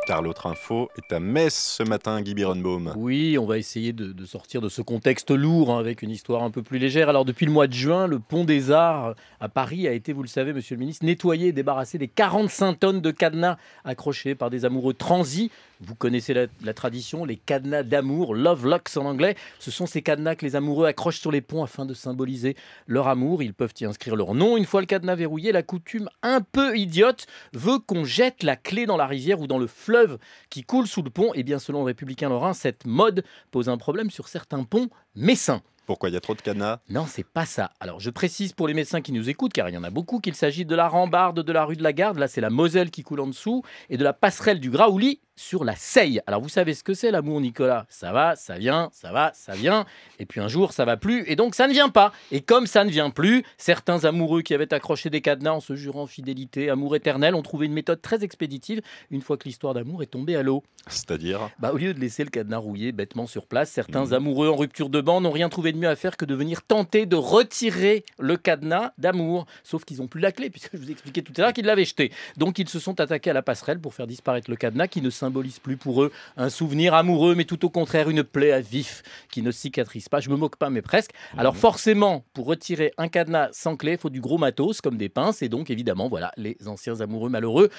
Car l'autre info est à Metz ce matin, Guy Birenbaum. Oui, on va essayer de sortir de ce contexte lourd avec une histoire un peu plus légère. Alors depuis le mois de juin, le pont des Arts à Paris a été, vous le savez monsieur le ministre, nettoyé et débarrassé des 45 tonnes de cadenas accrochés par des amoureux transis. Vous connaissez la tradition, les cadenas d'amour, love locks en anglais. Ce sont ces cadenas que les amoureux accrochent sur les ponts afin de symboliser leur amour. Ils peuvent y inscrire leur nom. Une fois le cadenas verrouillé, la coutume un peu idiote veut qu'on jette la clé dans la rivière ou dans le fleuve qui coule sous le pont. Et bien selon le Républicain Lorrain, cette mode pose un problème sur certains ponts messins. Pourquoi il y a trop de cadenas? Non, c'est pas ça. Alors, je précise pour les médecins qui nous écoutent, car il y en a beaucoup, qu'il s'agit de la rambarde de la rue de la Garde. Là, c'est la Moselle qui coule en dessous. Et de la passerelle du Graouli sur la Seille. Alors, vous savez ce que c'est l'amour, Nicolas? Ça va, ça vient, ça va, ça vient. Et puis un jour, ça va plus. Et donc, ça ne vient pas. Et comme ça ne vient plus, certains amoureux qui avaient accroché des cadenas en se jurant fidélité, amour éternel, ont trouvé une méthode très expéditive une fois que l'histoire d'amour est tombée à l'eau. C'est-à-dire? Au lieu de laisser le cadenas rouillé bêtement sur place, certains amoureux en rupture de ban n'ont rien trouvé de mieux à faire que de venir tenter de retirer le cadenas d'amour. Sauf qu'ils n'ont plus la clé, puisque je vous ai expliqué tout à l'heure qu'ils l'avaient jeté. Donc ils se sont attaqués à la passerelle pour faire disparaître le cadenas qui ne symbolise plus pour eux un souvenir amoureux, mais tout au contraire une plaie à vif qui ne cicatrise pas. Je me moque pas, mais presque. Alors forcément, pour retirer un cadenas sans clé, il faut du gros matos, comme des pinces. Et donc évidemment, voilà, les anciens amoureux malheureux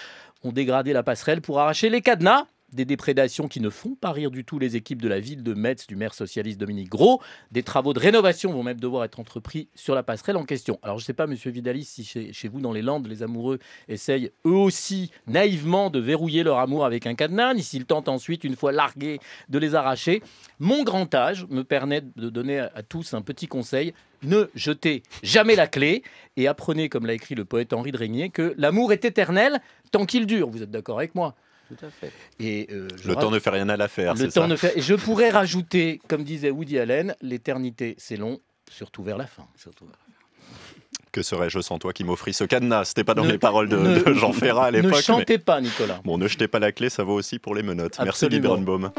ont dégradé la passerelle pour arracher les cadenas. Des déprédations qui ne font pas rire du tout les équipes de la ville de Metz, du maire socialiste Dominique Gros. Des travaux de rénovation vont même devoir être entrepris sur la passerelle en question. Alors je ne sais pas, monsieur Vidalis, si chez vous dans les Landes, les amoureux essayent eux aussi naïvement de verrouiller leur amour avec un cadenas, ni s'ils tentent ensuite, une fois largués, de les arracher. Mon grand âge me permet de donner à tous un petit conseil. Ne jetez jamais la clé et apprenez, comme l'a écrit le poète Henri de Régnier, que l'amour est éternel tant qu'il dure. Vous êtes d'accord avec moi? Tout à fait. Et le temps ne fait rien à l'affaire, c'est ça? Et je pourrais rajouter, comme disait Woody Allen, l'éternité c'est long, surtout vers la fin. Que serais-je sans toi qui m'offrit ce cadenas? C'était pas dans les paroles de Jean Ferrat à l'époque. Ne chantez pas, Nicolas. Bon, ne jetez pas la clé, ça vaut aussi pour les menottes. Absolument. Merci Guy Birenbaum.